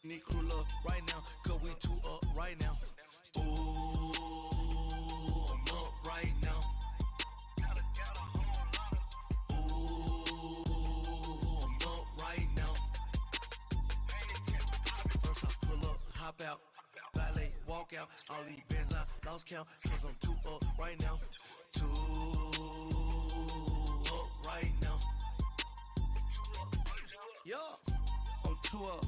Need crew love right now, cause we two up right now. Ooh, I'm up right now. Ooh, I'm up right now. First I pull up, hop out, valet, walk out. All these bands I lost count, cause I'm two up right now. Two up right now. Yeah, I'm two up.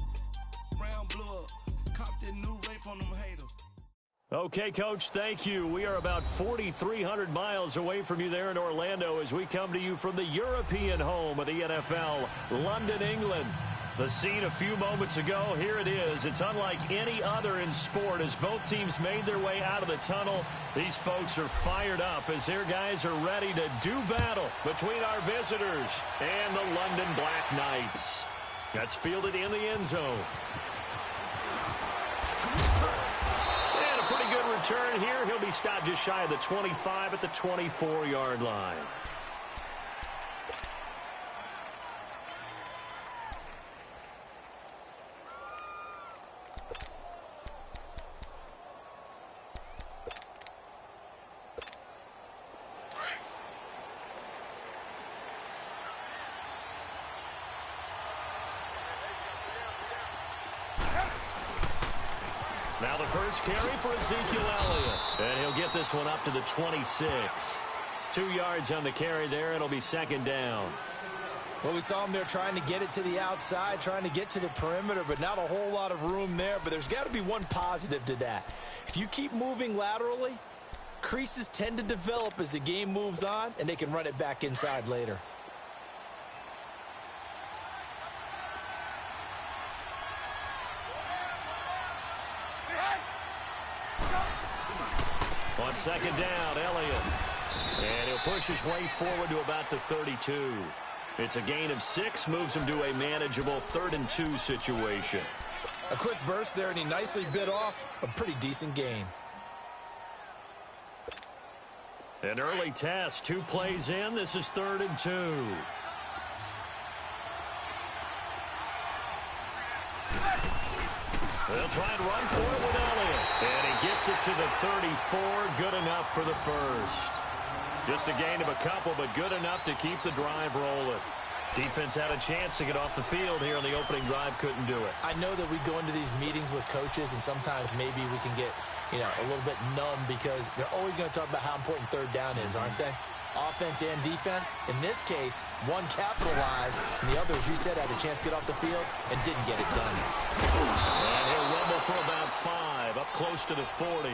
Brown, blue up. Cop that new rape on them haters. Okay, Coach, thank you. We are about 4,300 miles away from you there in Orlando as we come to you from the European home of the NFL, London, England. The scene a few moments ago, here it is. It's unlike any other in sport as both teams made their way out of the tunnel. These folks are fired up as their guys are ready to do battle between our visitors and the London Black Knights. That's fielded in the end zone. And a pretty good return here. He'll be stopped just shy of the 25 at the 24-yard line. Now the first carry for Ezekiel Elliott. And he'll get this one up to the 26. 2 yards on the carry there. It'll be second down. Well, we saw him there trying to get it to the outside, trying to get to the perimeter, but not a whole lot of room there. But there's got to be one positive to that. If you keep moving laterally, creases tend to develop as the game moves on, and they can run it back inside later. On second down, Elliott. And he'll push his way forward to about the 32. It's a gain of 6, moves him to a manageable 3rd and 2 situation. A quick burst there, and he nicely bit off a pretty decent gain. An early test, 2 plays in. This is 3rd and 2. They'll try and run for it with Elliott. And he gets it to the 34. Good enough for the first. Just a gain of a couple, but good enough to keep the drive rolling. Defense had a chance to get off the field here on the opening drive, couldn't do it. I know that we go into these meetings with coaches, and sometimes maybe we can get, a little bit numb because they're always going to talk about how important third down is, aren't they? Offense and defense. In this case, one capitalized, and the other, as you said, had a chance to get off the field and didn't get it done. And he'll rumble for about 5, up close to the 40.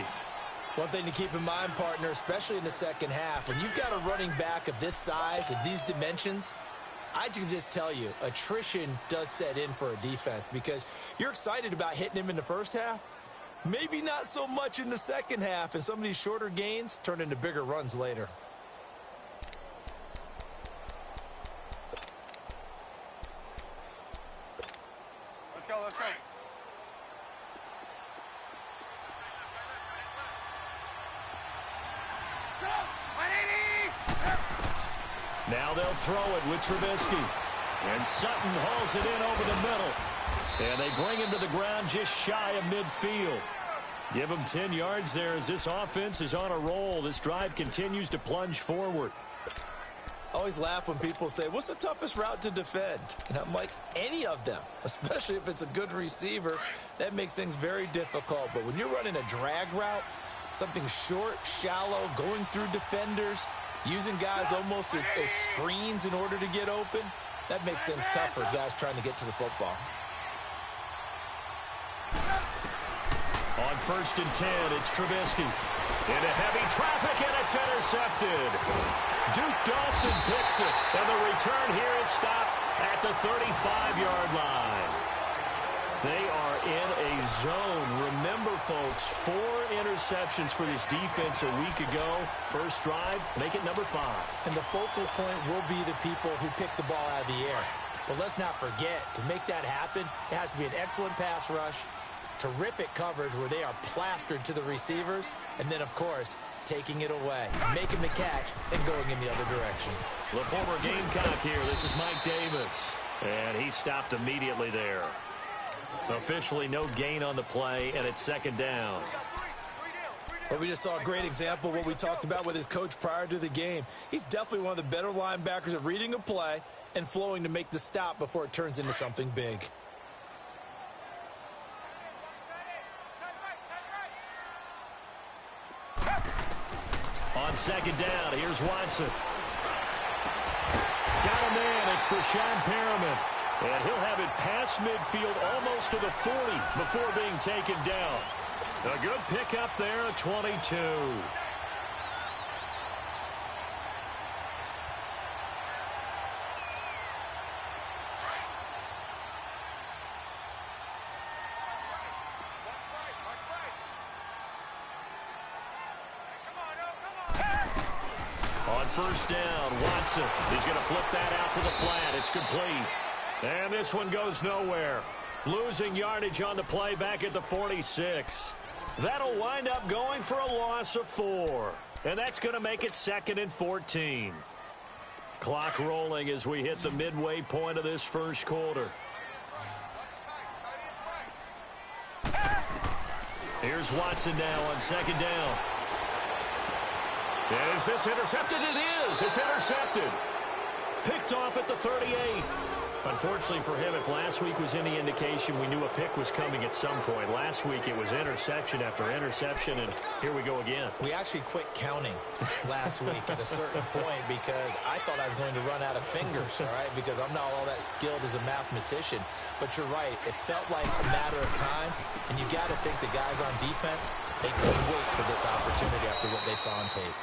One thing to keep in mind, partner, especially in the second half, when you've got a running back of this size, of these dimensions, I can just tell you, attrition does set in for a defense because you're excited about hitting him in the first half. Maybe not so much in the second half, and some of these shorter gains turn into bigger runs later. Let's go, let's go. Now they'll throw it with Trubisky. And Sutton hauls it in over the middle. And they bring him to the ground just shy of midfield. Give him 10 yards there as this offense is on a roll. This drive continues to plunge forward. I always laugh when people say, what's the toughest route to defend? And I'm like, any of them, especially if it's a good receiver. That makes things very difficult. But when you're running a drag route, something short, shallow, going through defenders, using guys almost as screens in order to get open, that makes things tough for guys trying to get to the football. On 1st and 10, it's Trubisky. Into heavy traffic, and it's intercepted. Duke Dawson picks it, and the return here is stopped at the 35-yard line. They are in a zone. Remember, folks, 4 interceptions for this defense a week ago. First drive, make it number 5. And the focal point will be the people who pick the ball out of the air. But let's not forget, to make that happen, it has to be an excellent pass rush, terrific coverage where they are plastered to the receivers, and then, of course, taking it away, making the catch, and going in the other direction. The former Gamecock here. This is Mike Davis. And he stopped immediately there. Officially no gain on the play, and it's second down. Well, we just saw a great example of what we talked about with his coach prior to the game. He's definitely one of the better linebackers at reading a play and flowing to make the stop before it turns into something big. On second down, here's Watson. Got a man, it's Brashad Perriman. And he'll have it past midfield almost to the 40 before being taken down. A good pickup there at 22. On first down, Watson is going to flip that out to the flat. It's complete. And this one goes nowhere. Losing yardage on the play back at the 46. That'll wind up going for a loss of 4. And that's going to make it 2nd and 14. Clock rolling as we hit the midway point of this first quarter. Here's Watson now on second down. Is this intercepted? It is. It's intercepted. Picked off at the 38. Unfortunately for him, if last week was any indication, we knew a pick was coming at some point. Last week it was interception after interception, and here we go again. We actually quit counting last week at a certain point because I thought I was going to run out of fingers, all right, because I'm not all that skilled as a mathematician. But you're right. It felt like a matter of time, and you got to think the guys on defense, they couldn't wait for this opportunity after what they saw on tape.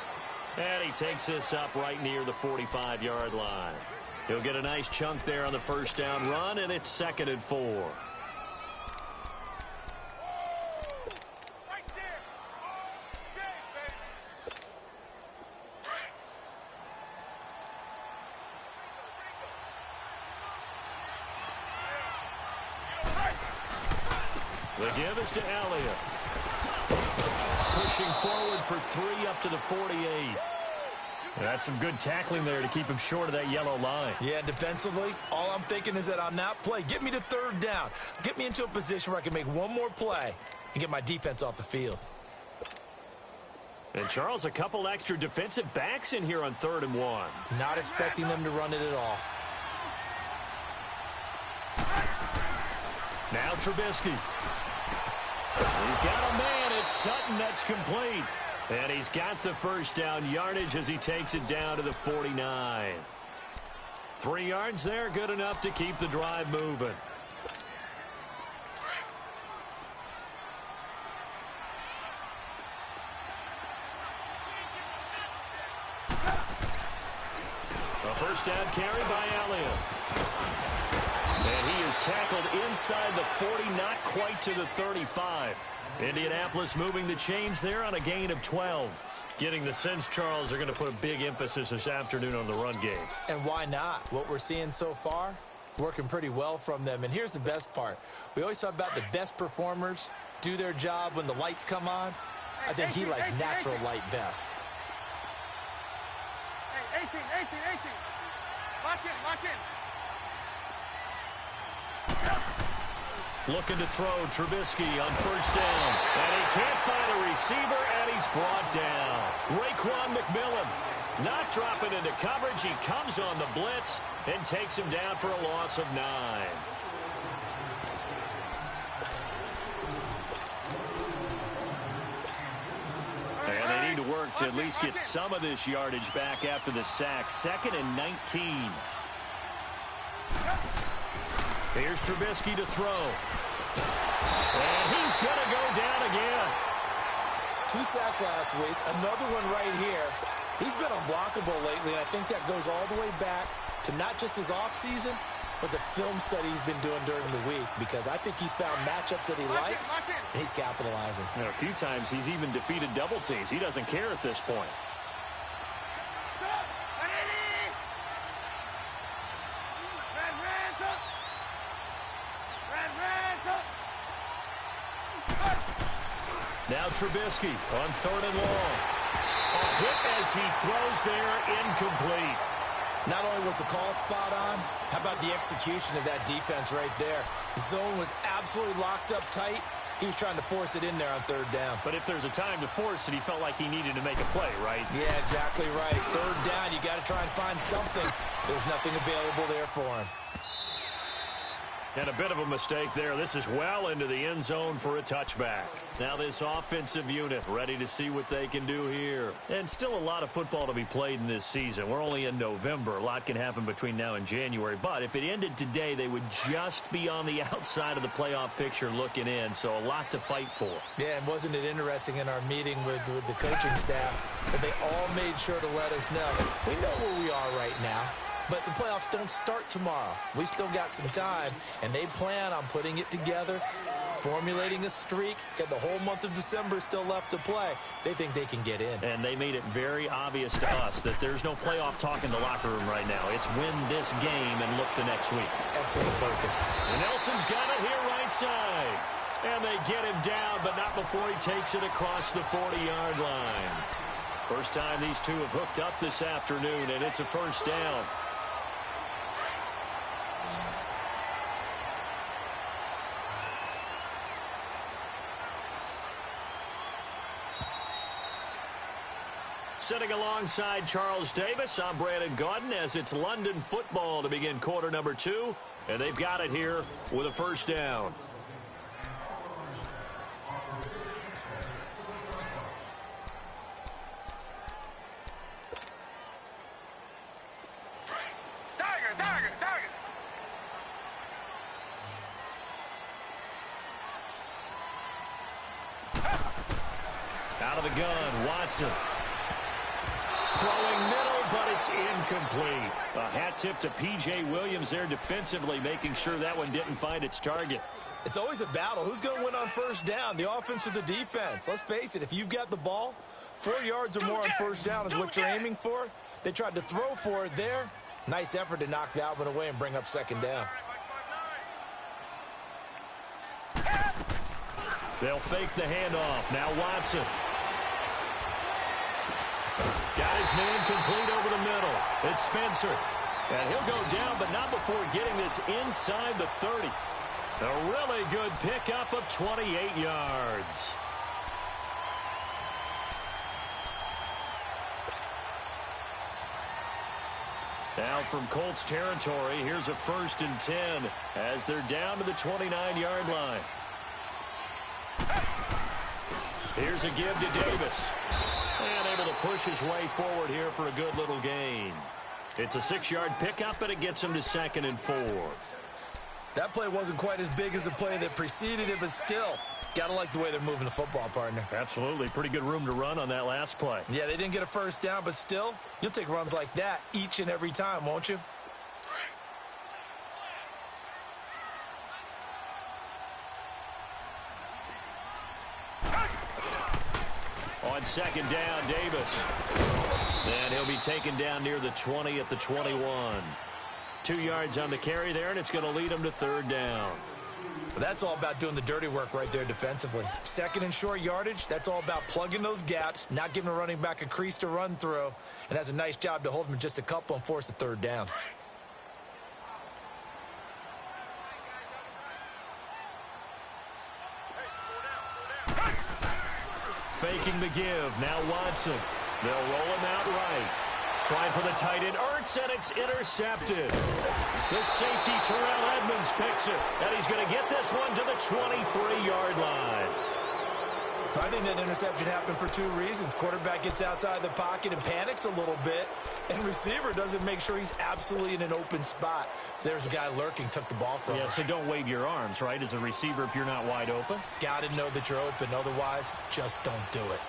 And he takes this up right near the 45-yard line. He'll get a nice chunk there on the first down run, and it's 2nd and 4. Right there. The give is to Elliott. Pushing forward for 3 up to the 48. That's some good tackling there to keep him short of that yellow line. Yeah, defensively, all I'm thinking is that on that play, get me to 3rd down. Get me into a position where I can make one more play and get my defense off the field. And, Charles, a couple extra defensive backs in here on 3rd and 1. Not expecting them to run it at all. Now Trubisky. He's got a man. It's Sutton. That's complete. And he's got the first down yardage as he takes it down to the 49. 3 yards there, good enough to keep the drive moving. A first down carry by Elliott. And he is tackled inside the 40, not quite to the 35. Indianapolis moving the chains there on a gain of 12. Getting the sense, Charles, they're going to put a big emphasis this afternoon on the run game. And why not? What we're seeing so far, working pretty well from them. And here's the best part. We always talk about the best performers do their job when the lights come on. I think he likes natural light best. Hey, 18. Lock in. Looking to throw, Trubisky on first down. And he can't find a receiver, and he's brought down. Raekwon McMillan not dropping into coverage. He comes on the blitz and takes him down for a loss of 9. And they need to work to at least get some of this yardage back after the sack. 2nd and 19. Here's Trubisky to throw. And he's going to go down again. 2 sacks last week, another one right here. He's been unblockable lately, and I think that goes all the way back to not just his offseason, but the film study he's been doing during the week, because I think he's found matchups that he likes, and he's capitalizing. And a few times he's even defeated double teams. He doesn't care at this point. Now Trubisky on 3rd and long. A hit as he throws there, incomplete. Not only was the call spot on, how about the execution of that defense right there? The zone was absolutely locked up tight. He was trying to force it in there on third down. But if there's a time to force it, he felt like he needed to make a play, right? Yeah, exactly right. Third down, you got to try and find something. There's nothing available there for him. And a bit of a mistake there. This is well into the end zone for a touchback. Now this offensive unit ready to see what they can do here. And still a lot of football to be played in this season. We're only in November. A lot can happen between now and January. But if it ended today, they would just be on the outside of the playoff picture looking in. So a lot to fight for. Yeah, and wasn't it interesting in our meeting with the coaching staff that they all made sure to let us know. We know where we are right now. But the playoffs don't start tomorrow. We still got some time, and they plan on putting it together, formulating a streak, got the whole month of December still left to play. They think they can get in. And they made it very obvious to us that there's no playoff talk in the locker room right now. It's win this game and look to next week. Excellent focus. And Nelson's got it here right side. And they get him down, but not before he takes it across the 40-yard line. First time these two have hooked up this afternoon, and it's a first down. Sitting alongside Charles Davis, I'm Brandon Gaudin as it's London football to begin quarter number 2. And they've got it here with a first down. Out of the gun, Watson. Throwing middle, but it's incomplete. A hat tip to P.J. Williams there defensively, making sure that one didn't find its target. It's always a battle. Who's going to win on first down, the offense or the defense? Let's face it, if you've got the ball, 4 yards or more on first down is what you're aiming for. They tried to throw for it there. Nice effort to knock that one away and bring up second down. They'll fake the handoff. Now Watson. Got his man complete over the middle. It's Spencer. And he'll go down, but not before getting this inside the 30. A really good pickup of 28 yards. Now from Colts territory, here's a 1st and 10 as they're down to the 29-yard line. Here's a give to Davis. And able to push his way forward here for a good little gain. It's a 6-yard pickup, and it gets him to 2nd and 4. That play wasn't quite as big as the play that preceded it, but still, got to like the way they're moving the football, partner. Absolutely. Pretty good room to run on that last play. Yeah, they didn't get a first down, but still, you'll take runs like that each and every time, won't you? On 2nd down, Davis. And he'll be taken down near the 20 at the 21. 2 yards on the carry there, and it's going to lead him to 3rd down. But that's all about doing the dirty work right there defensively. 2nd and short yardage, that's all about plugging those gaps, not giving a running back a crease to run through, and has a nice job to hold him just a couple and force a 3rd down. Faking the give. Now Watson. They'll roll him out right. Trying for the tight end. Ertz, and it's intercepted. The safety, Terrell Edmonds, picks it. And he's going to get this one to the 23-yard line. I think that interception happened for 2 reasons. Quarterback gets outside the pocket and panics a little bit, and receiver doesn't make sure he's absolutely in an open spot. So there's a guy lurking, took the ball from him. Yeah, so don't wave your arms, right, as a receiver if you're not wide open. Got to know that you're open. Otherwise, just don't do it.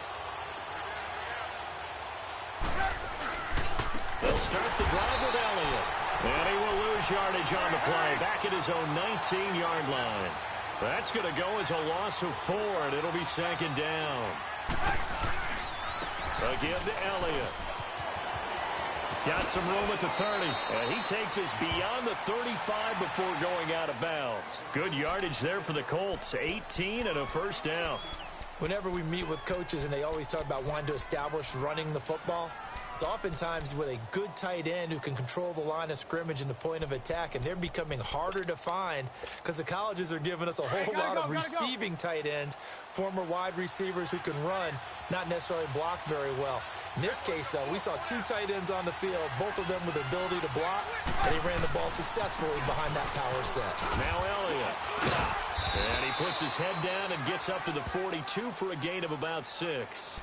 They'll start the drive with Elliott. And he will lose yardage on the play. Back at his own 19-yard line. That's going to go as a loss of 4, and it'll be 2nd down. Again to Elliott. Got some room at the 30, and he takes us beyond the 35 before going out of bounds. Good yardage there for the Colts. 18 and a 1st down. Whenever we meet with coaches and they always talk about wanting to establish running the football, It's oftentimes with a good tight end who can control the line of scrimmage and the point of attack, and they're becoming harder to find because the colleges are giving us a whole lot of receiving tight ends, former wide receivers who can run, not necessarily block very well. In this case, though, we saw two tight ends on the field, both of them with the ability to block, and he ran the ball successfully behind that power set. Now Elliott. And he puts his head down and gets up to the 42 for a gain of about 6.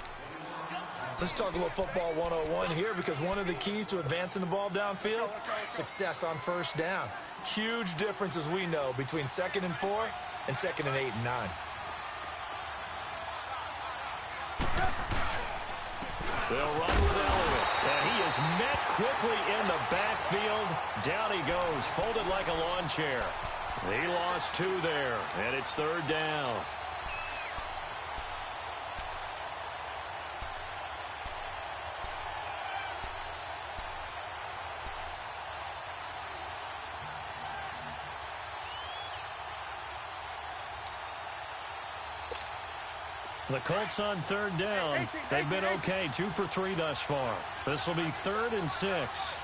Let's talk a little football 101 here, because one of the keys to advancing the ball downfield, success on first down. Huge difference, as we know, between 2nd and 4 and 2nd and 8 and 9. They'll run with Elliott, and he is met quickly in the backfield. Down he goes, folded like a lawn chair. He lost 2 there, and it's 3rd down. The Colts on 3rd down. They've been okay, 2 for 3 thus far. This will be 3rd and 6.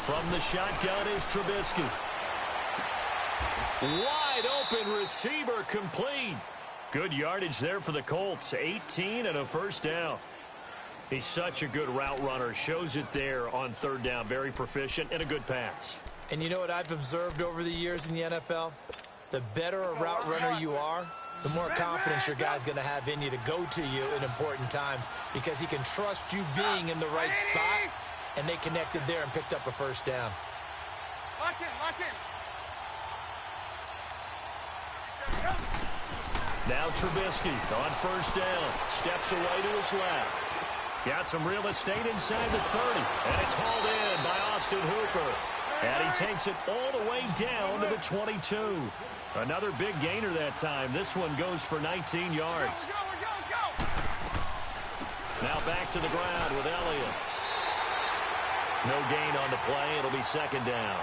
From the shotgun is Trubisky. Wide open receiver, complete. Good yardage there for the Colts. 18 and a first down. He's such a good route runner. Shows it there on 3rd down. Very proficient and a good pass. And you know what I've observed over the years in the NFL? The better a route runner you are, the more confidence your guy's going to have in you to go to you in important times, because he can trust you being in the right spot, and they connected there and picked up a first down. Lock in, lock in. Now Trubisky on 1st down. Steps away to his left. Got some real estate inside the 30, and it's hauled in by Austin Hooper. And he takes it all the way down to the 22. Another big gainer that time. This one goes for 19 yards. Now back to the ground with Elliott. No gain on the play. It'll be 2nd down.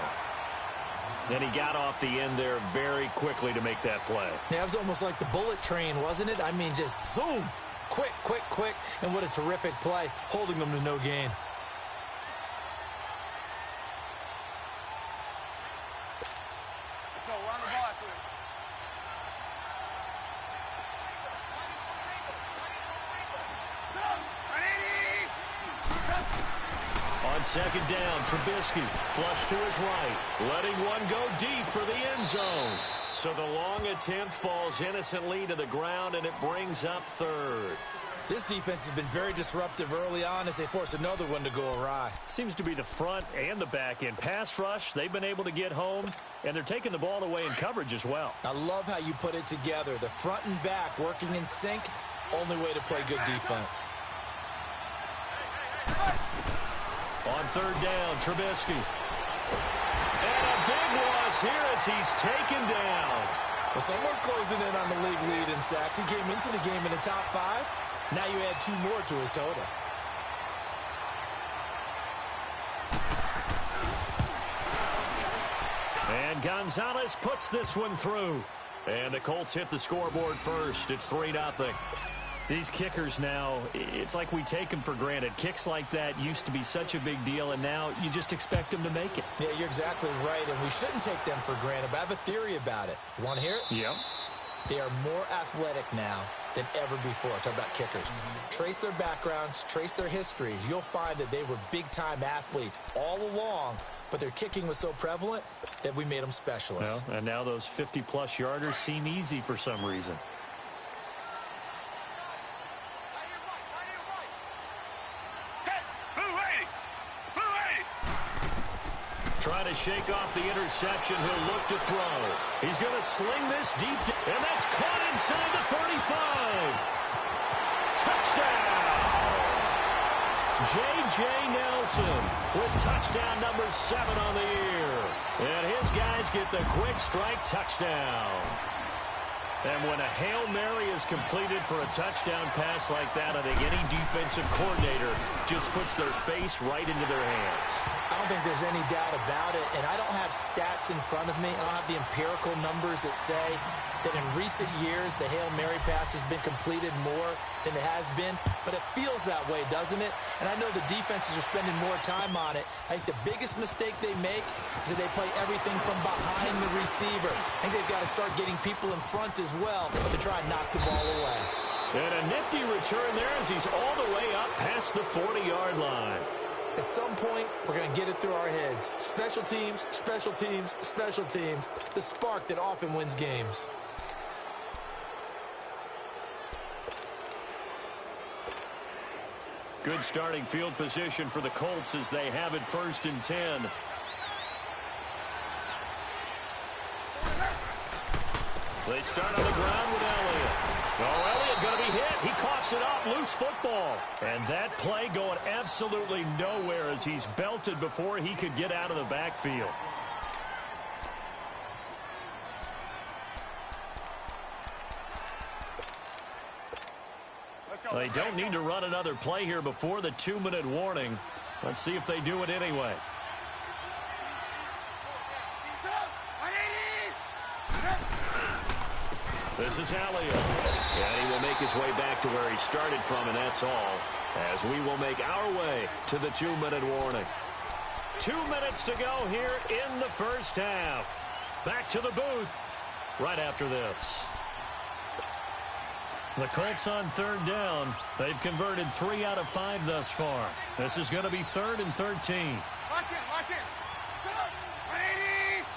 And he got off the end there very quickly to make that play. Yeah, it was almost like the bullet train, wasn't it? I mean, just zoom. Quick, quick, quick. And what a terrific play, holding them to no gain. Let's go, run the ball after him. On 2nd down, Trubisky flush to his right, letting one go deep for the end zone. So the long attempt falls innocently to the ground, and it brings up 3rd. This defense has been very disruptive early on as they force another one to go awry. Seems to be the front and the back end. Pass rush, they've been able to get home, and they're taking the ball away in coverage as well. I love how you put it together. The front and back working in sync, only way to play good defense. On 3rd down, Trubisky. And a big loss here as he's taken down. Well, someone's closing in on the league lead in sacks. He came into the game in the top 5. Now you add 2 more to his total. And Gonzalez puts this one through. And the Colts hit the scoreboard first. It's 3-0. These kickers now, it's like we take them for granted. Kicks like that used to be such a big deal, and now you just expect them to make it. Yeah, you're exactly right, and we shouldn't take them for granted. But I have a theory about it. You want to hear it? Yep. They are more athletic now than ever before. Talk about kickers. Trace their backgrounds, trace their histories. You'll find that they were big-time athletes all along, but their kicking was so prevalent that we made them specialists. Well, and now those 50-plus yarders seem easy for some reason. Trying to shake off the interception. He'll look to throw. He's going to sling this deep, and that's caught inside the 35. Touchdown! J.J. Nelson with touchdown number 7 on the year. And his guys get the quick strike touchdown. And when a Hail Mary is completed for a touchdown pass like that, I think any defensive coordinator just puts their face right into their hands. I don't think there's any doubt about it, and I don't have stats in front of me. I don't have the empirical numbers that say that in recent years the Hail Mary pass has been completed more than it has been, but it feels that way, doesn't it? And I know the defenses are spending more time on it. I think the biggest mistake they make is that they play everything from behind the receiver. I think they've got to start getting people in front as well to try and knock the ball away. And a nifty return there as he's all the way up past the 40-yard line. At some point, we're going to get it through our heads. Special teams, special teams, special teams. The spark that often wins games. Good starting field position for the Colts as they have it 1st and 10. They start on the ground with Elliott. Oh, Elliott going to be hit. He coughs it up. Loose football. And that play going absolutely nowhere as he's belted before he could get out of the backfield. They don't need to run another play here before the 2-minute warning. Let's see if they do it anyway. This is Elliott. And he will make his way back to where he started from, and that's all. As we will make our way to the 2-minute warning. 2 minutes to go here in the first half. Back to the booth right after this. The Colts on 3rd down. They've converted 3 out of 5 thus far. This is going to be 3rd and 13. Lock in, lock in. 180.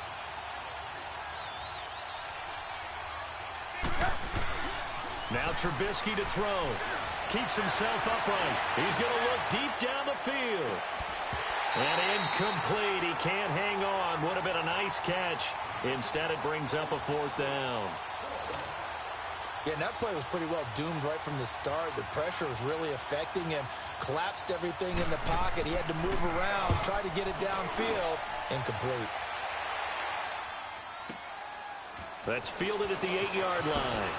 Now Trubisky to throw. Keeps himself upright. He's going to look deep down the field. And incomplete. He can't hang on. Would have been a nice catch. Instead, it brings up a 4th down. Yeah, and that play was pretty well doomed right from the start. The pressure was really affecting him. Collapsed everything in the pocket. He had to move around, try to get it downfield. Incomplete. That's fielded at the 8-yard line.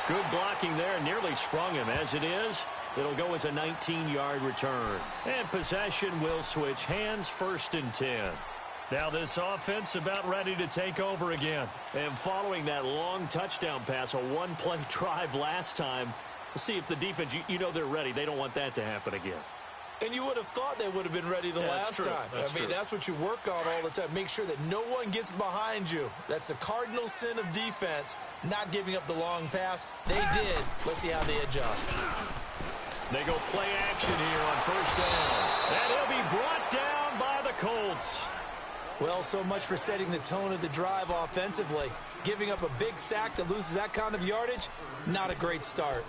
Good blocking there. Nearly sprung him. As it is, it'll go as a 19-yard return. And possession will switch hands. 1st and 10. Now this offense about ready to take over again. And following that long touchdown pass, a 1-play drive last time, we'll see if the defense, you know they're ready. They don't want that to happen again. And you would have thought they would have been ready the last time. That's what you work on all the time. Make sure that no one gets behind you. That's the cardinal sin of defense, not giving up the long pass. They did. Let's see how they adjust. They go play action here on 1st down. And he'll be brought down by the Colts. Well, so much for setting the tone of the drive offensively. Giving up a big sack that loses that kind of yardage, not a great start.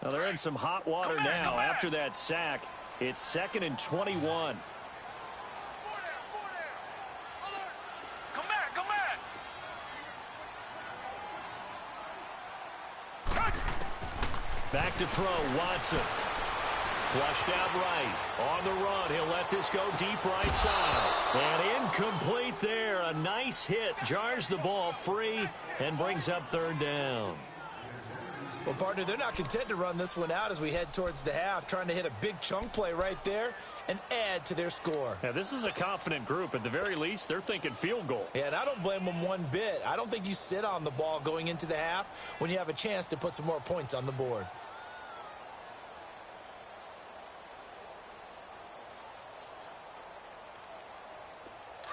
Now they're in some hot water now. After that sack, it's 2nd and 21. Back to throw, Watson. Flushed out right. On the run, he'll let this go deep right side. And incomplete there. A nice hit. Jars the ball free and brings up 3rd down. Well, partner, they're not content to run this one out as we head towards the half, trying to hit a big chunk play right there and add to their score. Yeah, this is a confident group. At the very least, they're thinking field goal. Yeah, and I don't blame them one bit. I don't think you sit on the ball going into the half when you have a chance to put some more points on the board.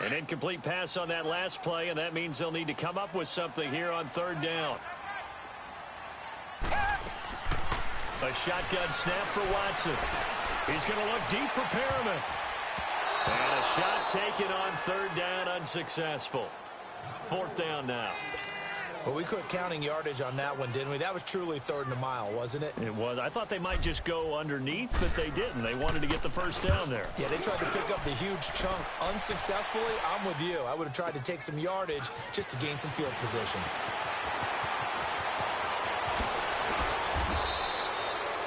An incomplete pass on that last play, and that means they'll need to come up with something here on 3rd down. A shotgun snap for Watson. He's going to look deep for Perriman. And a shot taken on 3rd down, unsuccessful. 4th down now. Well, we quit counting yardage on that one, didn't we? That was truly 3rd and a mile, wasn't it? It was. I thought they might just go underneath, but they didn't. They wanted to get the 1st down there. Yeah, they tried to pick up the huge chunk unsuccessfully. I'm with you. I would have tried to take some yardage just to gain some field position.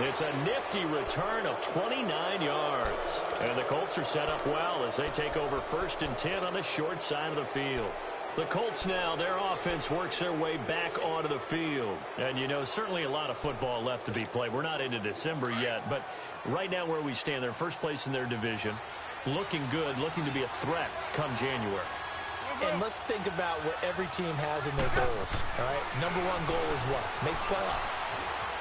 It's a nifty return of 29 yards. And the Colts are set up well as they take over 1st and 10 on the short side of the field. The Colts now, their offense works their way back onto the field. And, you know, certainly a lot of football left to be played. We're not into December yet, but right now where we stand, they're first place in their division. Looking good, looking to be a threat come January. And let's think about what every team has in their goals, all right? Number one goal is what? Make the playoffs.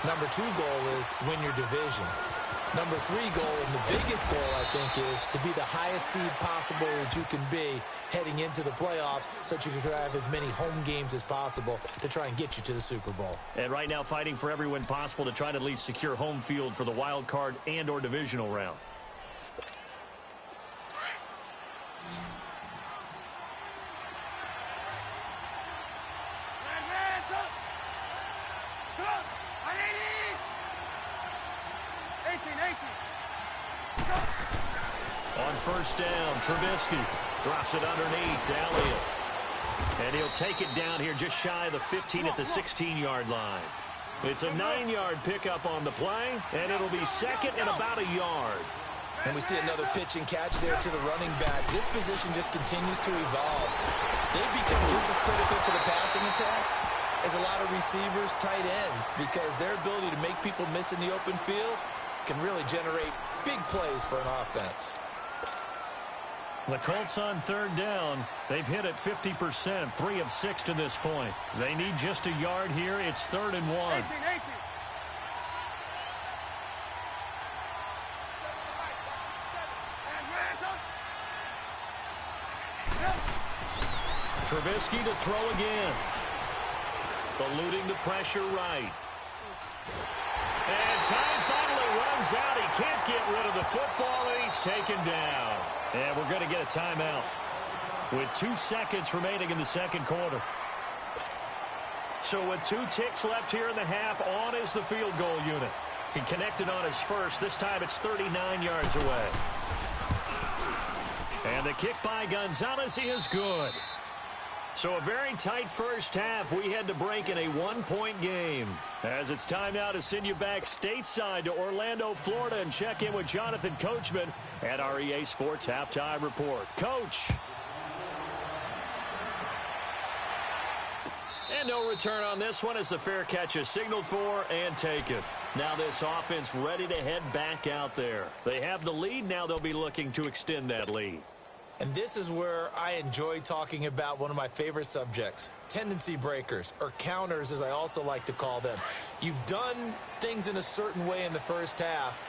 Number two goal is win your division. Number three goal, and the biggest goal, I think, is to be the highest seed possible that you can be heading into the playoffs so that you can have as many home games as possible to try and get you to the Super Bowl. And right now fighting for every win possible to try to at least secure home field for the wild card and or divisional round. On first down, Trubisky drops it underneath to Elliott. And he'll take it down here just shy of the 15 at the 16-yard line. It's a 9-yard pickup on the play, and it'll be second and about a yard. And we see another pitch and catch there to the running back. This position just continues to evolve. They've become just as critical to the passing attack as a lot of receivers, tight ends, because their ability to make people miss in the open field can really generate big plays for an offense. The Colts on third down. They've hit it 50%, 3 of 6 to this point. They need just a yard here. It's 3rd and 1. 18. Trubisky to throw again. Eluding the pressure right. And time finally runs out. He can't get rid of the football, and he's taken down. And we're going to get a timeout with 2 seconds remaining in the second quarter. So with 2 ticks left here in the half, on is the field goal unit. He connected on his first. This time it's 39 yards away. And the kick by Gonzalez is good. So a very tight first half. We had to break in a 1-point game. As it's time now to send you back stateside to Orlando, Florida, and check in with Jonathan Coachman at our EA Sports Halftime Report. Coach. And no return on this one as the fair catch is signaled for and taken. Now this offense ready to head back out there. They have the lead. Now they'll be looking to extend that lead. And this is where I enjoy talking about one of my favorite subjects, tendency breakers, or counters as I also like to call them. You've done things in a certain way in the first half,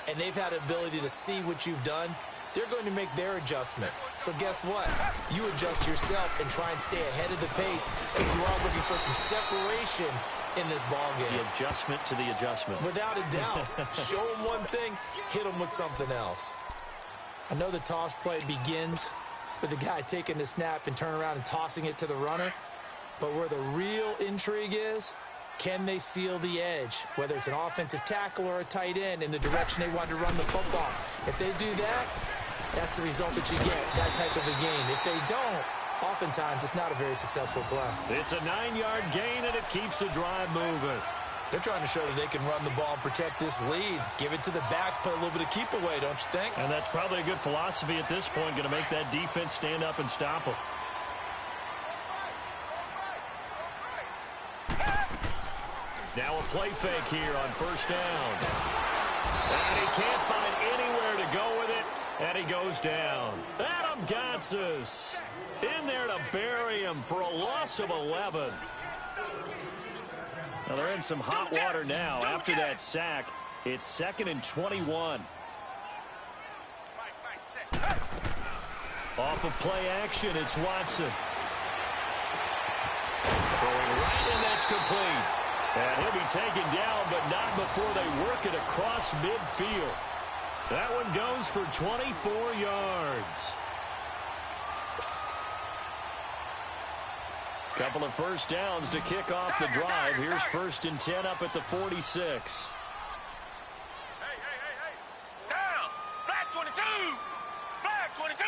and they've had the ability to see what you've done. They're going to make their adjustments. So guess what? You adjust yourself and try and stay ahead of the pace because you are looking for some separation in this ballgame. The adjustment to the adjustment. Without a doubt. Show them one thing, hit them with something else. I know the toss play begins with the guy taking the snap and turning around and tossing it to the runner. But where the real intrigue is, can they seal the edge? Whether it's an offensive tackle or a tight end in the direction they want to run the football. If they do that, that's the result that you get, that type of a game. If they don't, oftentimes it's not a very successful play. It's a 9-yard gain, and it keeps the drive moving. They're trying to show that they can run the ball and protect this lead. Give it to the backs, play a little bit of keep away, don't you think? And that's probably a good philosophy at this point, going to make that defense stand up and stop them. Now a play fake here on first down. And he can't find anywhere to go with it, and he goes down. Adam Gotsis in there to bury him for a loss of 11. Now they're in some hot water now after that sack. It's 2nd and 21. Off of play action, it's Watson. Throwing right, and that's complete. And he'll be taken down, but not before they work it across midfield. That one goes for 24 yards. Couple of first downs to kick off the drive. Here's 1st and 10 up at the 46. Hey. Down. Black 22. Black 22.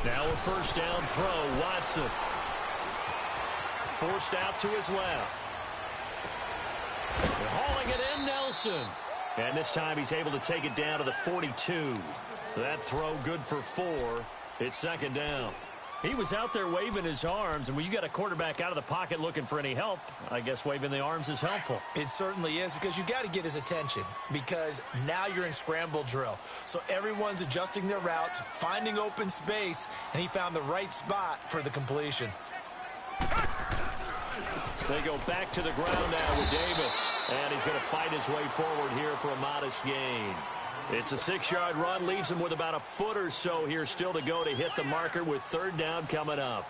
Now a first down throw. Watson. forced out to his left. They're hauling it in, Nelson. And this time he's able to take it down to the 42. That throw good for 4. It's second down. He was out there waving his arms, and when you got a quarterback out of the pocket looking for any help, I guess waving the arms is helpful. It certainly is, because you got to get his attention, because now you're in scramble drill. So everyone's adjusting their routes, finding open space, and he found the right spot for the completion. They go back to the ground now with Davis, and he's going to fight his way forward here for a modest gain. It's a 6-yard run, leaves him with about a foot or so here still to go to hit the marker with third down coming up.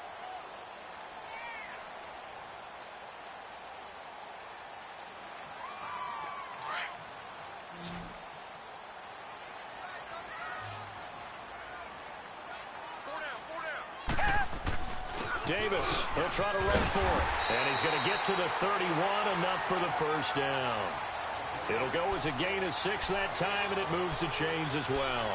Davis, he'll try to run for it. And he's going to get to the 31, enough for the first down. It'll go as a gain of 6 that time, and it moves the chains as well.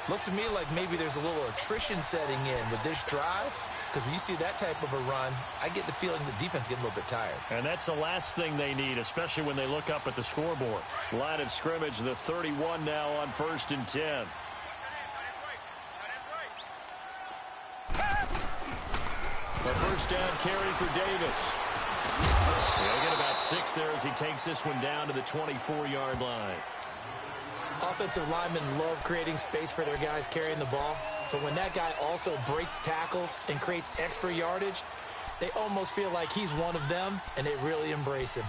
Looks to me like maybe there's a little attrition setting in with this drive, because when you see that type of a run, I get the feeling the defense getting a little bit tired. And that's the last thing they need, especially when they look up at the scoreboard. Line of scrimmage, the 31 now on 1st and 10. A first down carry for Davis. He'll get about 6 there as he takes this one down to the 24-yard line. Offensive linemen love creating space for their guys carrying the ball, but when that guy also breaks tackles and creates extra yardage, they almost feel like he's one of them, and they really embrace him.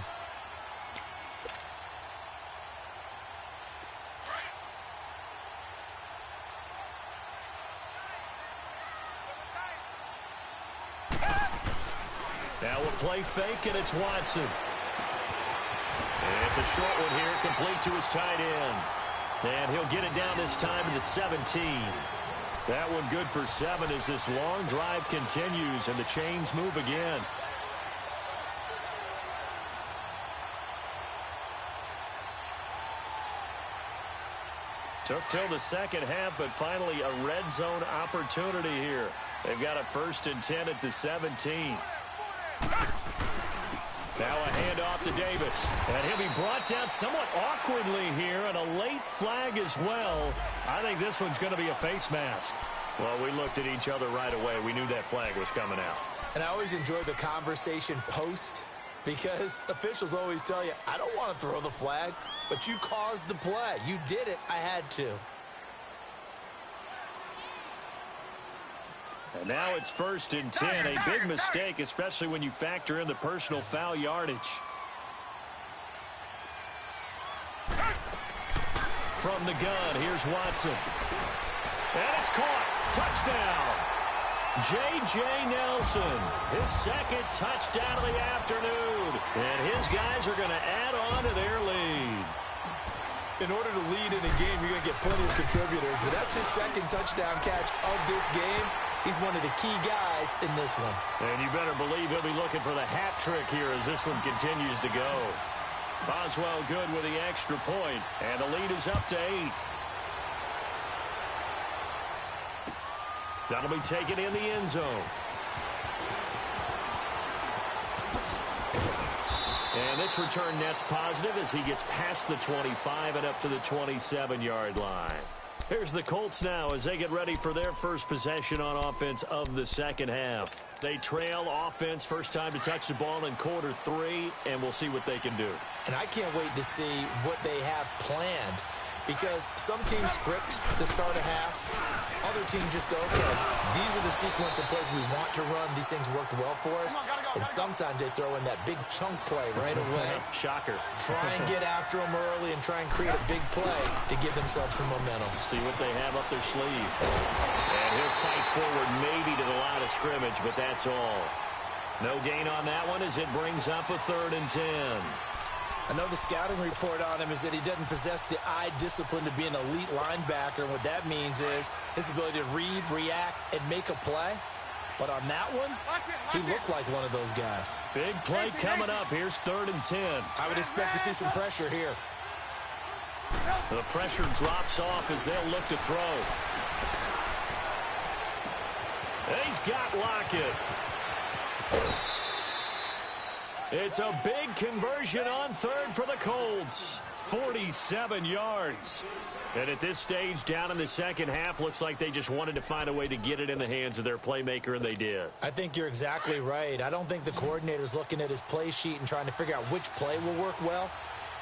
Now a play fake, and it's Watson. And it's a short one here, complete to his tight end. And he'll get it down this time to the 17. That one good for 7 as this long drive continues and the chains move again. Took till the second half, but finally a red zone opportunity here. They've got a 1st and 10 at the 17. Now a handoff to Davis. And he'll be brought down somewhat awkwardly here, and a late flag as well. I think this one's going to be a face mask. Well, we looked at each other right away. We knew that flag was coming out. And I always enjoy the conversation post, because officials always tell you, I don't want to throw the flag, but you caused the play. You did it. I had to. And now it's 1st and 10. A big mistake, especially when you factor in the personal foul yardage. From the gun, here's Watson. And it's caught. Touchdown. J.J. Nelson, his second touchdown of the afternoon. And his guys are going to add on to their lead. In order to lead in a game, you're going to get plenty of contributors, but that's his second touchdown catch of this game. He's one of the key guys in this one. And you better believe he'll be looking for the hat trick here as this one continues to go. Boswell good with the extra point, and the lead is up to 8. That'll be taken in the end zone. And this return net's positive as he gets past the 25 and up to the 27-yard line. Here's the Colts now as they get ready for their first possession on offense of the second half. They trail offense, first time to touch the ball in quarter 3, and we'll see what they can do. And I can't wait to see what they have planned, because some teams script to start a half. Other teams just go, okay, these are the sequence of plays we want to run. These things worked well for us. And sometimes they throw in that big chunk play right away. Shocker. Try and get after them early and try and create a big play to give themselves some momentum. See what they have up their sleeve. And he'll fight forward maybe to the line of scrimmage, but that's all. No gain on that one as it brings up a 3rd and 10. I know the scouting report on him is that he doesn't possess the eye discipline to be an elite linebacker. And what that means is his ability to read, react, and make a play. But on that one, he looked like one of those guys. Big play coming up. Here's 3rd and 10. I would expect to see some pressure here. The pressure drops off as they'll look to throw. He's got Lockett. It's a big conversion on third for the Colts. 47 yards. And at this stage, down in the second half, looks like they just wanted to find a way to get it in the hands of their playmaker, and they did. I think you're exactly right. I don't think the coordinator's looking at his play sheet and trying to figure out which play will work well.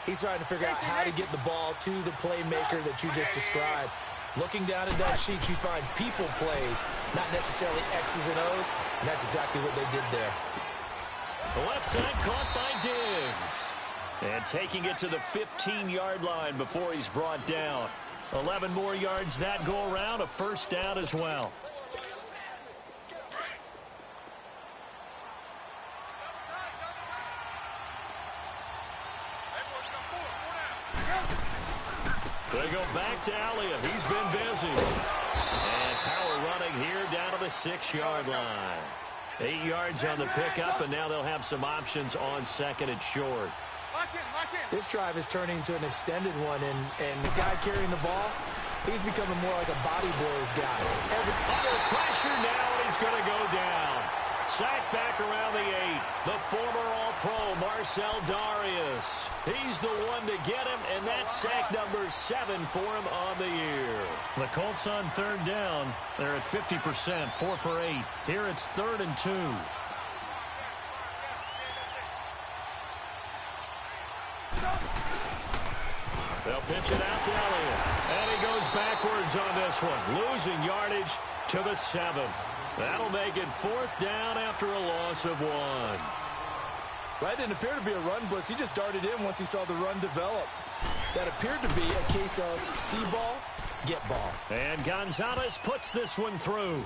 He's trying to figure out how to get the ball to the playmaker that you just described. Looking down at that sheet, you find people plays, not necessarily X's and O's, and that's exactly what they did there. The left side caught by Diggs. And taking it to the 15-yard line before he's brought down. 11 more yards that go around, a first down as well. They go back to Elliott. He's been busy. And power running here down to the 6-yard line. 8 yards on the pickup, and now they'll have some options on second and short. This drive is turning into an extended one, and the guy carrying the ball, he's becoming more like a body blows guy. Under pressure now, and he's going to go down. Sacked back around the 8. The former All-Pro, Marcel Darius. He's the one to get him, and that's sack number 7 for him on the year. The Colts on third down. They're at 50%, 4 for 8. Here it's 3rd and 2. They'll pitch it out to Elliott. And he goes backwards on this one, losing yardage to the 7. That'll make it 4th down after a loss of 1. Well, that didn't appear to be a run blitz. He just darted in once he saw the run develop. That appeared to be a case of see ball, get ball. And Gonzalez puts this one through.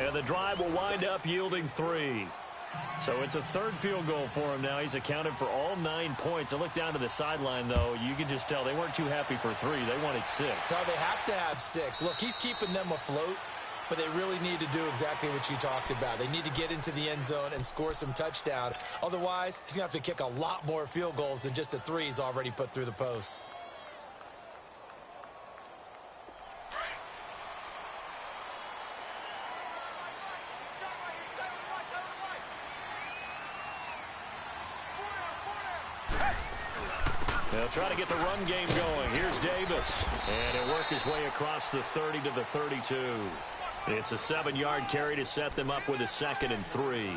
And the drive will wind up yielding 3. So it's a 3rd field goal for him now. He's accounted for all 9 points. I look down to the sideline, though. You can just tell they weren't too happy for 3. They wanted 6. So they have to have 6. Look, he's keeping them afloat, but they really need to do exactly what you talked about. They need to get into the end zone and score some touchdowns. Otherwise, he's going to have to kick a lot more field goals than just the 3 he's already put through the posts. They'll try to get the run game going. Here's Davis. And he'll work his way across the 30 to the 32. It's a 7-yard carry to set them up with a 2nd and 3.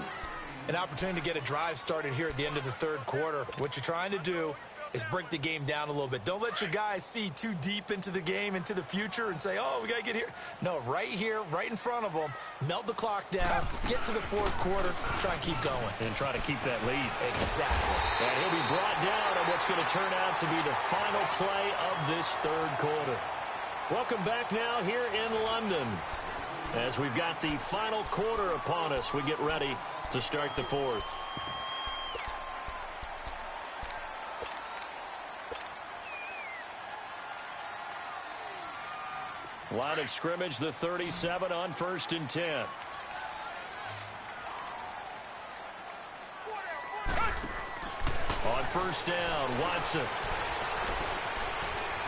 An opportunity to get a drive started here at the end of the 3rd quarter. What you're trying to do is break the game down a little bit. Don't let your guys see too deep into the game, into the future, and say, oh, we got to get here. No, right here, right in front of them, melt the clock down, get to the 4th quarter, try and keep going. And try to keep that lead. Exactly. And he'll be brought down on what's going to turn out to be the final play of this 3rd quarter. Welcome back now here in London. As we've got the final quarter upon us, we get ready to start the 4th. Line of scrimmage, the 37 on 1st and 10. On 1st down, Watson.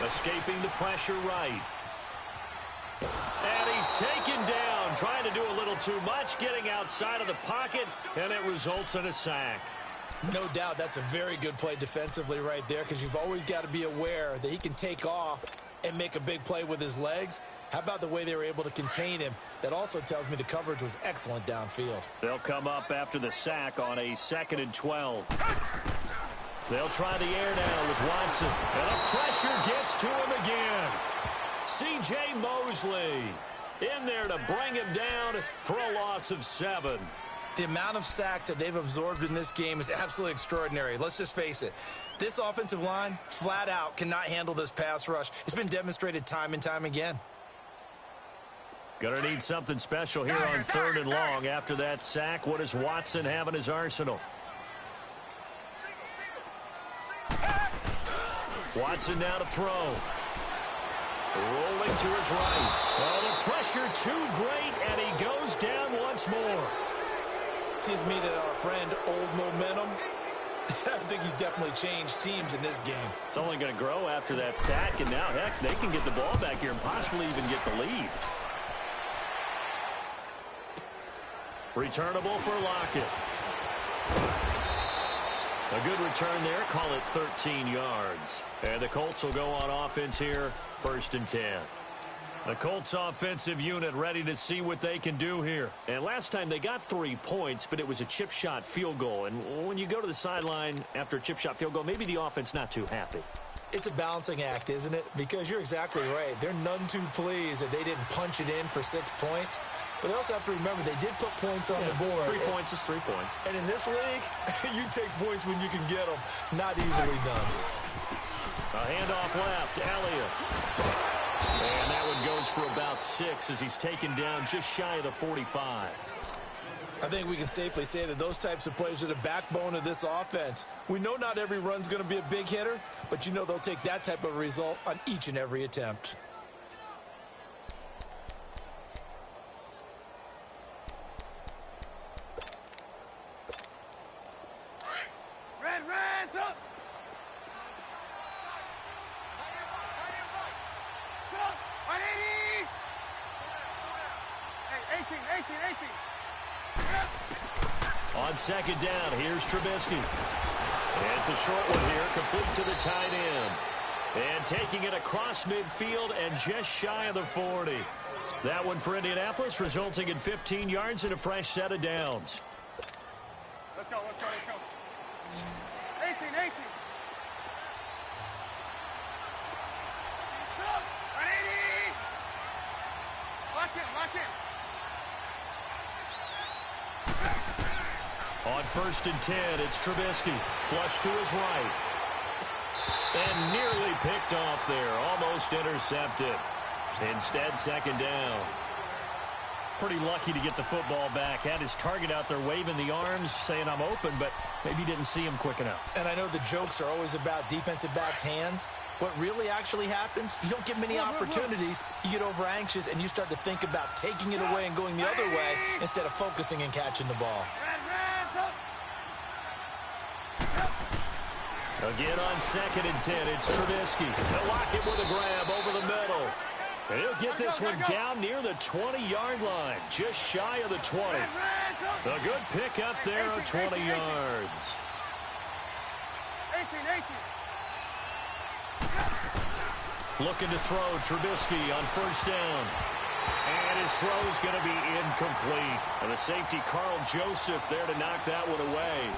Escaping the pressure right. And he's taken down, trying to do a little too much, getting outside of the pocket, and it results in a sack. No doubt that's a very good play defensively right there, because you've always got to be aware that he can take off and make a big play with his legs. How about the way they were able to contain him? That also tells me the coverage was excellent downfield. They'll come up after the sack on a 2nd and 12. They'll try the air now with Watson. And the pressure gets to him again. C.J. Mosley in there to bring him down for a loss of 7. The amount of sacks that they've absorbed in this game is absolutely extraordinary. Let's just face it. This offensive line, flat out, cannot handle this pass rush. It's been demonstrated time and time again. Gonna need something special here on 3rd and long. After that sack, what does Watson have in his arsenal? Watson now to throw. Rolling to his right. Oh, the pressure too great, and he goes down once more. Seems to me that our friend, Old Momentum, I think he's definitely changed teams in this game. It's only going to grow after that sack, and now, heck, they can get the ball back here and possibly even get the lead. Returnable for Lockett. A good return there. Call it 13 yards. And the Colts will go on offense here, 1st and 10. The Colts offensive unit ready to see what they can do here. And last time they got 3 points, but it was a chip shot field goal. And when you go to the sideline after a chip shot field goal, maybe the offense not too happy. It's a balancing act, isn't it? Because you're exactly right. They're none too pleased that they didn't punch it in for 6 points. But they also have to remember they did put points on the board. 3 points is 3 points. And in this league, you take points when you can get them. Not easily done. A handoff left. Elliott. And that one goes for about 6 as he's taken down just shy of the 45. I think we can safely say that those types of plays are the backbone of this offense. We know not every run's going to be a big hitter, but you know they'll take that type of result on each and every attempt. Red, up! Hey, 18. On 2nd down, here's Trubisky. And it's a short one here, complete to the tight end. And taking it across midfield and just shy of the 40. That one for Indianapolis, resulting in 15 yards and a fresh set of downs. Let's go. 18. Lock in. On 1st and 10, it's Trubisky. Flush to his right. And nearly picked off there. Almost intercepted. Instead, 2nd down. Pretty lucky to get the football back. Had his target out there waving the arms, saying I'm open, but maybe didn't see him quick enough. And I know the jokes are always about defensive backs' hands. What really actually happens, you don't get many opportunities. You get over anxious, and you start to think about taking it away and going the other way instead of focusing and catching the ball. Again on 2nd and 10, it's Trubisky. They'll lock it with a grab over the middle. And he'll get this one down near the 20-yard line, just shy of the 20. A good pick up there of 20 yards. 18. Looking to throw Trubisky on 1st down. And his throw is going to be incomplete. And the safety, Carl Joseph, there to knock that one away.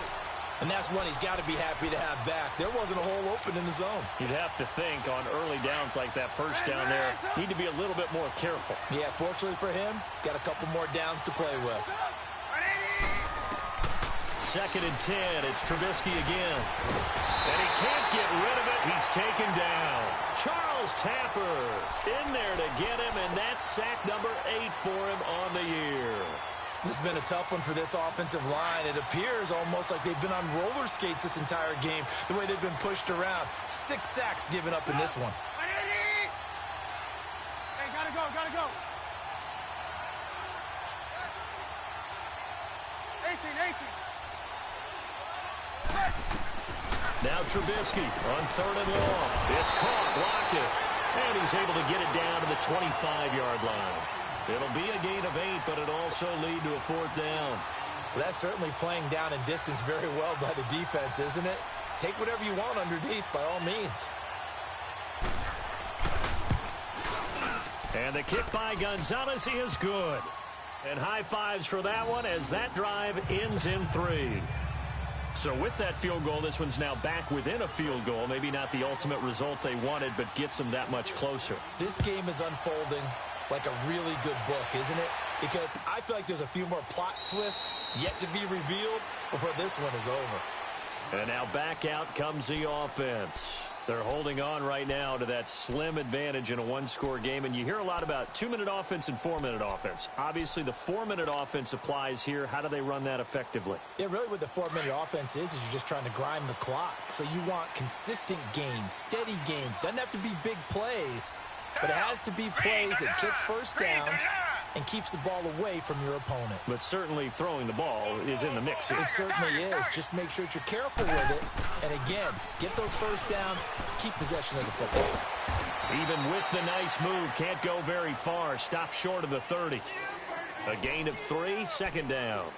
And that's one he's got to be happy to have back. There wasn't a hole open in the zone. You'd have to think on early downs like that 1st down there, need to be a little bit more careful. Yeah, fortunately for him, got a couple more downs to play with. 2nd and 10, it's Trubisky again. And he can't get rid of it. He's taken down. Charles Tapper in there to get him, and that's sack number 8 for him on the year. This has been a tough one for this offensive line. It appears almost like they've been on roller skates this entire game, the way they've been pushed around. 6 sacks given up in this one. Hey, gotta go. 18. Now Trubisky on 3rd and long. It's caught, blocked it. And he's able to get it down to the 25-yard line. It'll be a gain of 8, but it'll also lead to a 4th down. Well, that's certainly playing down in distance very well by the defense, isn't it? Take whatever you want underneath, by all means. And the kick by Gonzalez is good. And high fives for that one as that drive ends in 3. So with that field goal, this one's now back within a field goal. Maybe not the ultimate result they wanted, but gets them that much closer. This game is unfolding like a really good book, isn't it? Because I feel like there's a few more plot twists yet to be revealed before this one is over. And now back out comes the offense. They're holding on right now to that slim advantage in a one-score game. And you hear a lot about 2-minute offense and 4-minute offense. Obviously, the 4-minute offense applies here. How do they run that effectively? Yeah, really what the 4-minute offense is you're just trying to grind the clock. So you want consistent gains, steady gains. Doesn't have to be big plays, but it has to be plays that gets first downs and keeps the ball away from your opponent. But certainly throwing the ball is in the mix. It certainly is. Just make sure that you're careful with it. And again, get those first downs, keep possession of the football. Even with the nice move, can't go very far. Stop short of the 30. A gain of 3, 2nd down.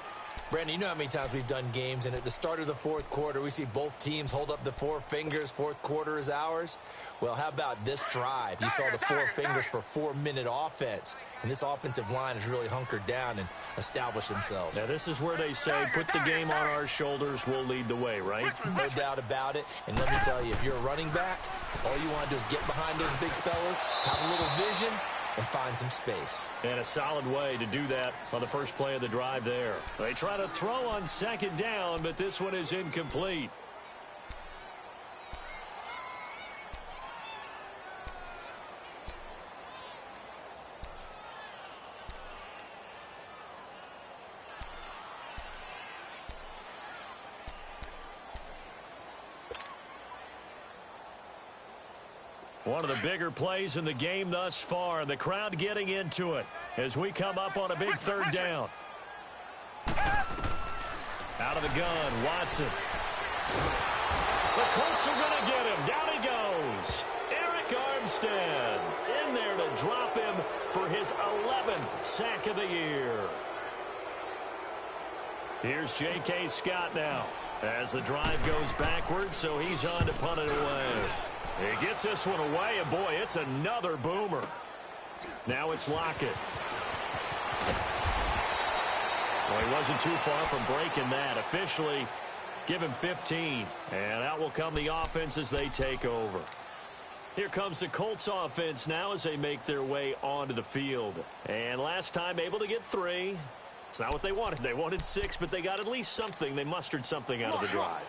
Brandon, you know how many times we've done games, and at the start of the fourth quarter, we see both teams hold up the four fingers, fourth quarter is ours. Well, how about this drive? You saw the four fingers for 4-minute offense, and this offensive line has really hunkered down and established themselves. Now, this is where they say, put the game on our shoulders, we'll lead the way, right? No doubt about it, and let me tell you, if you're a running back, all you want to do is get behind those big fellas, have a little vision, and find some space. And a solid way to do that on the first play of the drive there. They try to throw on second down, but this one is incomplete. One of the bigger plays in the game thus far. The crowd getting into it as we come up on a big third down. Out of the gun, Watson. The Colts are going to get him. Down he goes. Eric Armstead in there to drop him for his 11th sack of the year. Here's J.K. Scott now as the drive goes backwards, so he's on to punt it away. He gets this one away, and boy, it's another boomer. Now it's Lockett. Well, he wasn't too far from breaking that. Officially, give him 15. And out will come the offense as they take over. Here comes the Colts offense now as they make their way onto the field. And last time able to get 3. It's not what they wanted. They wanted 6, but they got at least something. They mustered something out of the drive.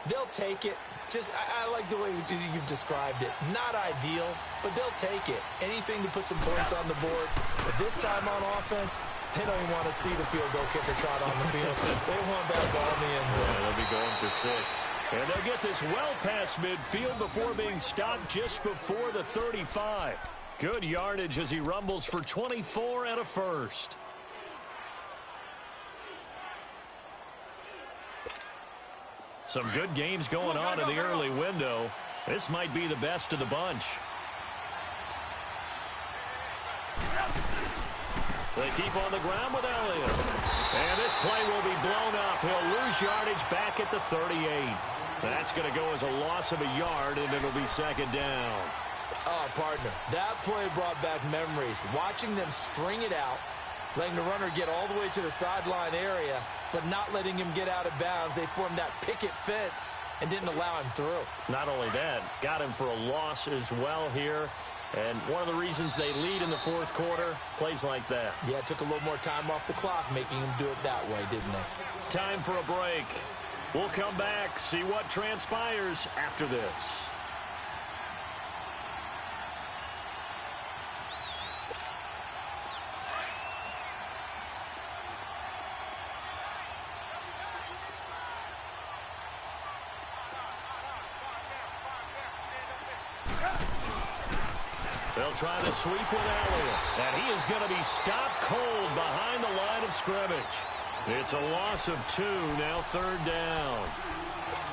They'll take it. I like the way you've described it. Not ideal, but they'll take it. Anything to put some points on the board. But this time on offense, they don't even want to see the field goal kicker trot on the field. They want that ball in the end zone. Yeah, they'll be going for 6. And they'll get this well past midfield before being stopped just before the 35. Good yardage as he rumbles for 24 and a first. Some good games going on in the early window. This might be the best of the bunch. They keep on the ground with Elliott. And this play will be blown up. He'll lose yardage back at the 38. That's going to go as a loss of a yard, and it'll be second down. Oh, partner, that play brought back memories. Watching them string it out, letting the runner get all the way to the sideline area, but not letting him get out of bounds. They formed that picket fence and didn't allow him through. Not only that, got him for a loss as well here. And one of the reasons they lead in the fourth quarter, plays like that. Yeah, it took a little more time off the clock, making him do it that way, didn't they? Time for a break. We'll come back, see what transpires after this. They'll try to sweep with Elliott, and he is going to be stopped cold behind the line of scrimmage. It's a loss of 2, now third down.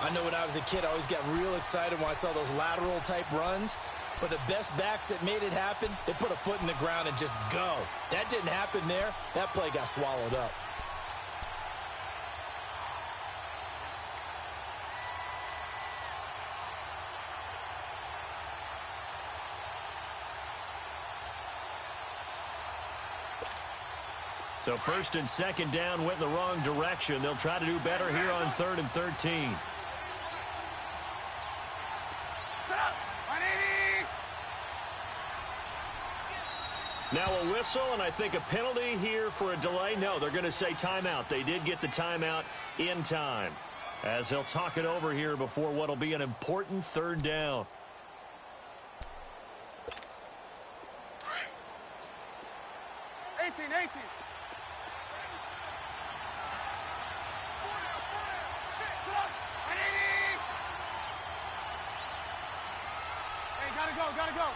I know when I was a kid, I always got real excited when I saw those lateral-type runs. But the best backs that made it happen, they put a foot in the ground and just go. That didn't happen there. That play got swallowed up. So first and second down went in the wrong direction. They'll try to do better here on 3rd and 13. Now a whistle, and I think a penalty here for a delay. No, they're going to say timeout. They did get the timeout in time, as they'll talk it over here before what will be an important third down. Gotta go.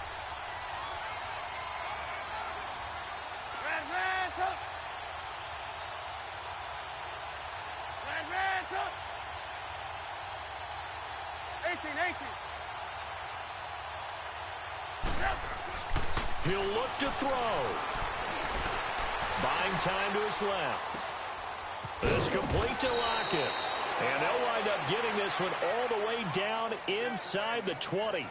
Red, up. 18. He'll look to throw. Buying time to his left. It's complete to Lockett. And they'll wind up getting this one all the way down inside the 20.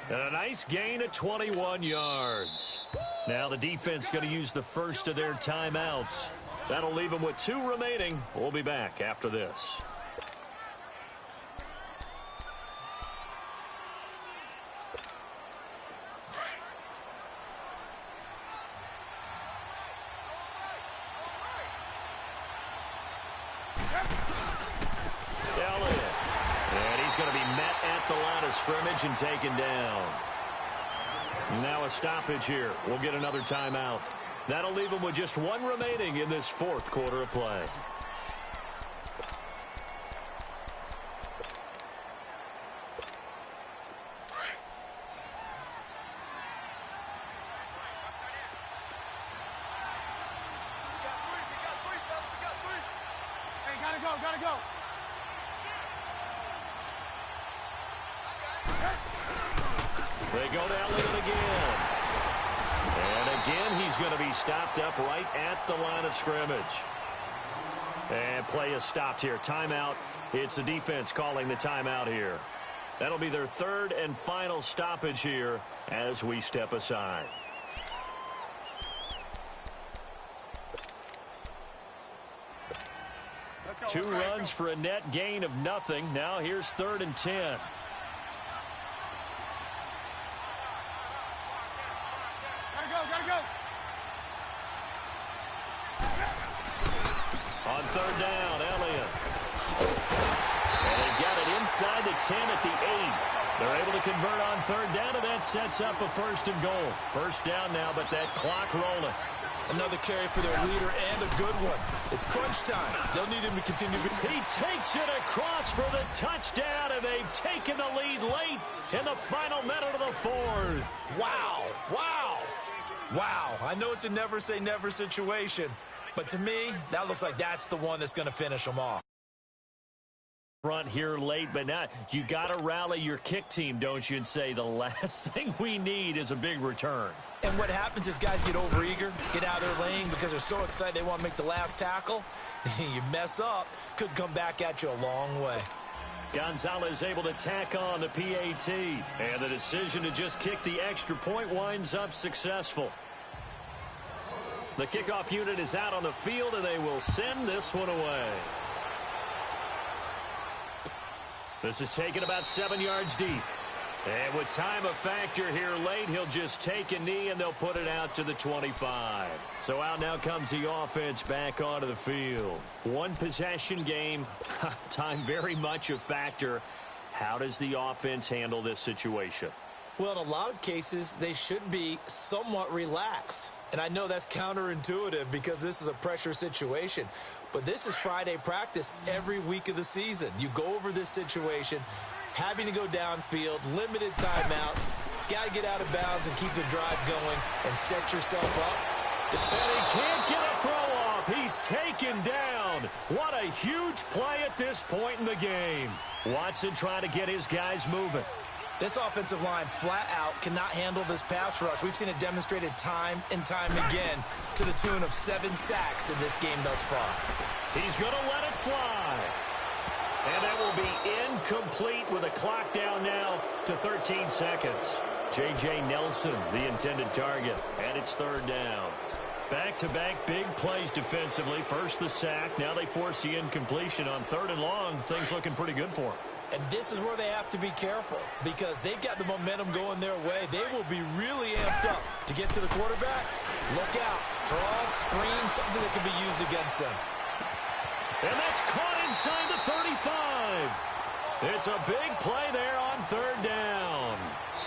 And a nice gain of 21 yards. Now the defense going to use the first of their timeouts. That'll leave them with 2 remaining. We'll be back after this. And he's going to be met at the line of scrimmage and taken down. Now a stoppage here. We'll get another timeout. That'll leave them with just 1 remaining in this 4th quarter of play. Hey, gotta go. They go to Elliott again. And again, he's going to be stopped up right at the line of scrimmage. And play is stopped here. Timeout. It's the defense calling the timeout here. That'll be their 3rd and final stoppage here as we step aside. Two runs for a net gain of nothing. Now here's 3rd and 10. Gotta go. On 3rd down, Elliott. And they've got it inside the 10 at the 8. They're able to convert on 3rd down, and that sets up a 1st and goal. 1st down now, but that clock rolling. Another carry for their leader and a good one. It's crunch time. They'll need him to continue. He takes it across for the touchdown, and they've taken the lead late in the final minute of the 4th. Wow. I know it's a never say never situation, but to me, that looks like that's the one that's going to finish them off. Front here late, but not. You got to rally your kick team, don't you, and say the last thing we need is a big return. And what happens is guys get overeager, get out of their lane because they're so excited they want to make the last tackle. You mess up, could come back at you a long way. Gonzalez able to tack on the PAT, and the decision to just kick the extra point winds up successful. The kickoff unit is out on the field, and they will send this one away. This is taken about 7 yards deep. And with time a factor here late, he'll just take a knee, and they'll put it out to the 25. So out now comes the offense back onto the field. 1 possession game. Time very much a factor. How does the offense handle this situation? Well, in a lot of cases, they should be somewhat relaxed. And I know that's counterintuitive because this is a pressure situation. But this is Friday practice every week of the season. You go over this situation, having to go downfield, limited timeouts, got to get out of bounds and keep the drive going and set yourself up. And he can't get a throw off. He's taken down. What a huge play at this point in the game. Watson trying to get his guys moving. This offensive line flat out cannot handle this pass rush. We've seen it demonstrated time and time again to the tune of 7 sacks in this game thus far. He's going to let it fly. And that will be incomplete with a clock down now to 13 seconds. J.J. Nelson, the intended target, and it's 3rd down. Back-to-back big plays defensively. First the sack. Now they force the incompletion on 3rd and long. Things looking pretty good for them. And this is where they have to be careful because they've got the momentum going their way. They will be really amped up to get to the quarterback. Look out. Draw, screen, something that can be used against them. And that's caught inside the 35. It's a big play there on 3rd down.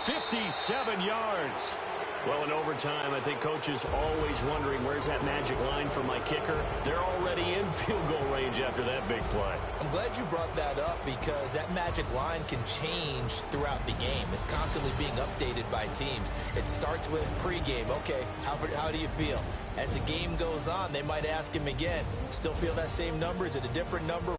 57 yards. Well, in overtime, I think coaches always wondering, where's that magic line for my kicker? They're already in field goal range after that big play. I'm glad you brought that up because that magic line can change throughout the game. It's constantly being updated by teams. It starts with pregame. Okay, how do you feel? As the game goes on, they might ask him again. Still feel that same number? Is it a different number?